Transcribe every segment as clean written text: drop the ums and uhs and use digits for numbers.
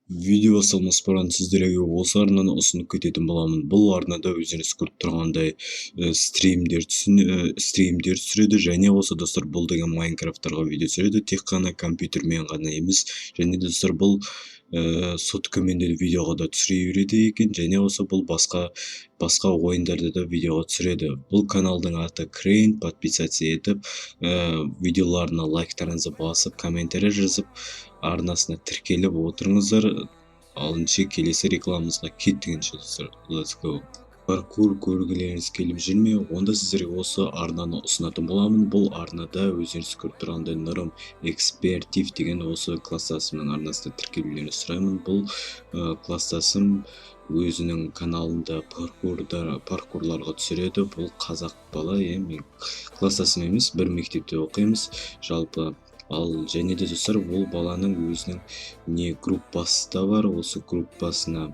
Видео салмас бұрын сіздерге осы арнаны ұсынып кететін боламын. Бұл арнада өздеріңіз көріп тұрғандай стримдер түсіреді, және осы достар бұл деген Майнкрафттарға видео түсіреді, тек қана компьютермен ғана емес. Және достар бұл соткамен де видеоға да түсіре береді екен, және осы бұл басқа ойындарды да видеоға түсіреді. Бұл каналдың аты Крейн. Подписаться етіп, видеоларына лайктарыңызды басып, комментарий жазып, арнасына тіркеліп отырыңыздар. Алыншы келесі рекламамызға кеттігенше достар. Let's go. Паркур көргілеріңіз келіп жүрме, онда сіздерге осы арнаны ұсынатын боламын. Бұл арнада өздеріңіз көріп тұрғандай Нұрым Экспертив деген осы класстасымның арнасында тіркелулерін сұраймын. Бұл класстасым өзінің каналында паркурларға түсіреді. Бұл қазақ бала, мен класстасым емес, бір мектепте оқимыз жалпы. Ал және де достар, ол баланың өзінің группасы да бар. Осы группасына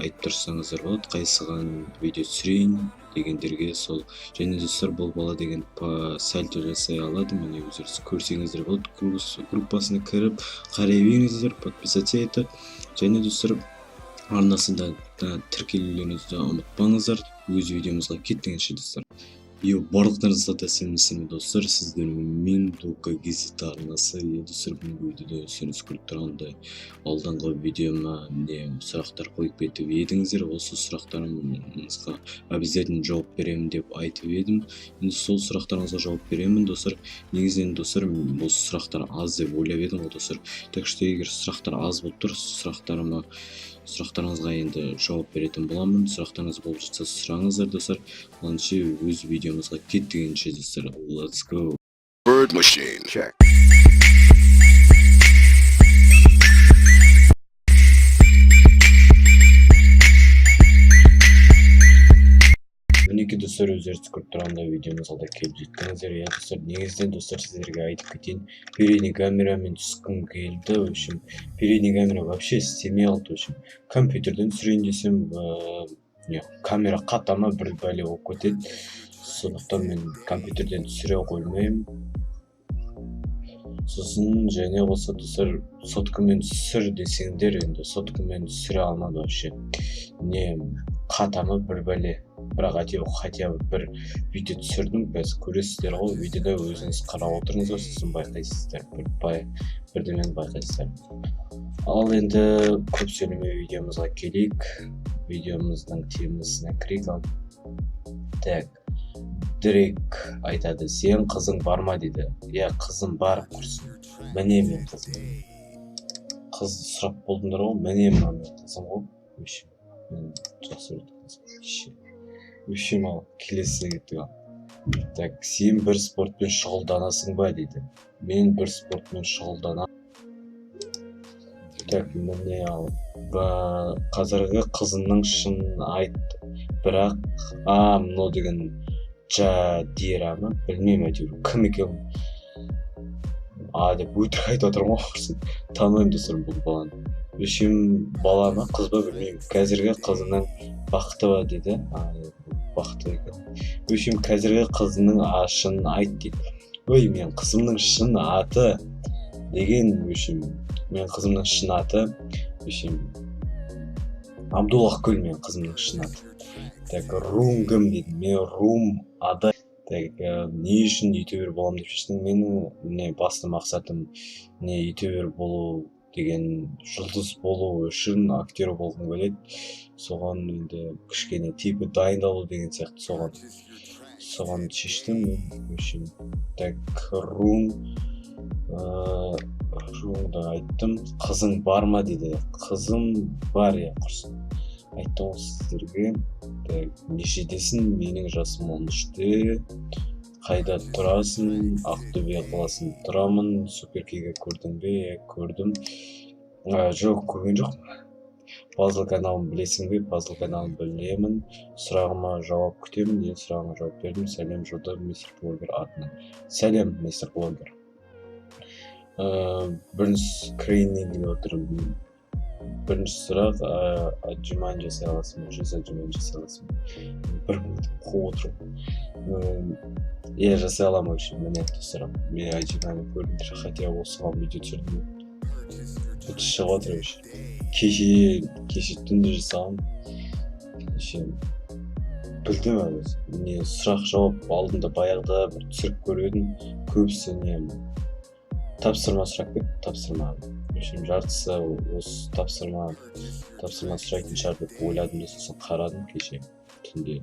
айтып тұрсаңыздар болады, қайсыған видео түсірейін дегендерге сол. Және достар, бұл бала деген сальто жасай алады. Міне өздеріңіз көрсеңіздер болады. Группасына кіріп қарай беріңіздер, подписаться етіп, және достар, арнасында тіркелулеріңізді ұмытпаңыздар. Өз видеомызға кеттігенше достар. Барлықтарыңызға да сәлеметсіздер достар, сіздермен Дока Газета арнасы. Достар, бүгінгі видеода өздеріңіз көріп тұрғандай алдыңғы видеома сұрақтар қойып кетіп едіңіздер. Осы сұрақтарыңызға обязательно жауап беремін деп айтып едім. Енді сол сұрақтарыңызға жауап беремін достар. Негізінен достар, осы сұрақтар аз деп ойлап едім достар. Так что егер сұрақтар аз болып тұр, сұрақтарыңызға енді жауап беретін боламын. Сұрақтарыңыз болып жатса сұраңыздар достар. Алыншы өз видеомызға кеттігенше достар. Let's go. Bird machine. Check. Мінеки достар, өздеріңіз көріп тұрғандай видеомызға да келіп жеттіңіздер. Достар, негізінен достар, сіздерге айтып кетейін, передний камерамен түскім келді. В общем, передний камера вообще істемей алды. В общем, компьютерден түсірейін десем, камера қатама бір бәле болып кетеді. Сондықтан мен компьютерден түсіре қоймаймын. Сосын және осы достар, соткамен түсір десеңдер, енді соткамен түсіре алмады вообще. Қатамы бір бәле. Бірақ хотя бы бір видео түсірдім, бәз көресіздер ғой, видеода өзіңіз қарап отырыңыздар, сосын байқайсыздар, бірдемен байқайсыздар. Ал енді көп сөйлемей видеомызға келейік. Видеомыздың темасына кірейік. Так, Дрейк айтады, сен қызың бар ма дейді. Қызым бар, құрсын. Міне мен қызым. Қыз сұрап болдыңдар ғой, міне мен қызым ғой. Мен жақсы көрдім. Өшім ал, келесі кеттік ал. Так, сен бір спортпен шұғылданасың ба дейді. Мен бір спортпен шұғылданам. Так, міне ал. Қазіргі қызының шынын айт. Бірақ, мынау деген Жадира ма? Білмеймін әйтеуір. Кім екен? Деп өтірік айтып отырмын ғой. Танымаймын достар бұл баланы. Өшім бала ма, қыз ба білмеймін. Қазіргі қызының бақыты ба дейді. Бақыты екен. Өшім қазіргі қызының шынын айт дейді. Ой, мен қызымның шын аты деген, өшім мен қызымның шын аты, өшім Абдуллах Гүл мен қызымның шын аты. Так, Рум кім дейді. Мен Рум ады. Так, не үшін ютубер болам деп шештім. Менің басты мақсатым ютубер болу деген, жұлдыз болу үшін актер болғым келеді. Соған енді кішкене типі дайындалу деген сияқты соған шештім. Так, Румды айттым. Қызың бар ма дейді. Қызым бар, құрсын. Айттым ғой сіздерге. Нешедесің? Менің жасым 13-те. Қайда тұрасың? Ақтөбе қаласында тұрамын. Суперкиге көрдің бе? Көрдім. Жоқ, көрген жоқпын. Пазл каналын білесің бе? Пазл каналын білемін. Сұрағыма жауап күтемін. Сұрағыма жауап бердім. Сәлем жолда мистер блогер атынан. Сәлем мистер блогер. Бірінші Крейннен келіп отырмын. Бірінші сұрақ, отжимань жасай аласың ба? Отжимань жасай аласың ба? Бір минут қуып отырмын. Жасай аламын вообще, міне сұрақ. Мен отжимань көрдім, хотя осыған видео түсірдім. Бүт шығып отыр вообще. Кеше түнде жасағам. Кеше білдім өзі. Не сұрақ жауап алдында баяғыда бір түсіріп көргенмін. Көбісі не тапсырма сұрап кетті, тапсырма. В общем, жартысы осы тапсырма сұрайтын шығар деп ойладым да, сосын қарадым кеше түнде.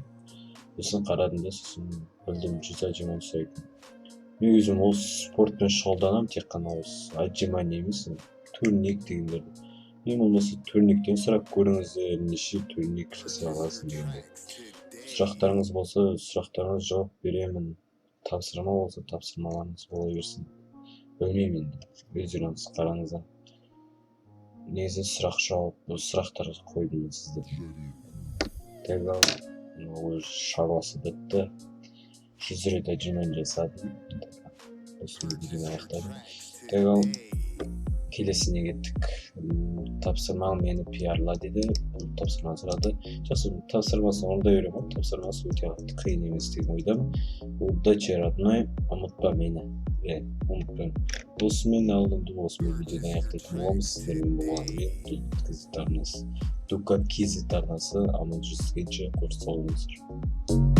Сосын қарадым да, сосын білдім 100 отжимание сұрайтын. Мен өзім осы спортпен шұғылданамын, тек қана осы отжимание емес, турник дегендерді. Мен болмаса турниктен сұрап көріңіздер, неше турник жасай аласың дегенде. Сұрақтарыңыз болса, сұрақтарыңыз жауап беремін. Тапсырма болса, тапсырмаларыңыз бола берсін. Білмеймін енді, өздеріңіз қараңыздар. Негізі сұрақтар қойдым мен сіздерге. Так ал, өз шаруасы бітті. 100 рет отжимание жасадым. Осымен видеоны аяқтадым. Так ал, келесіне кеттік. Тапсырма мені пиарла деді. Тапсырма сұрады. Жақсы, тапсырмасын орындай беремін. Тапсырмасы өте қиын емес деген ойдамын. Удачи, родной, ұмытпа мені. Ұмытпаймын. Осымен алдымды, осымен видеоны аяқтайтын боламыз. Сіздермен болғанымен Дука KZ арнасы аман жүздігенше қош сау болыңыздар.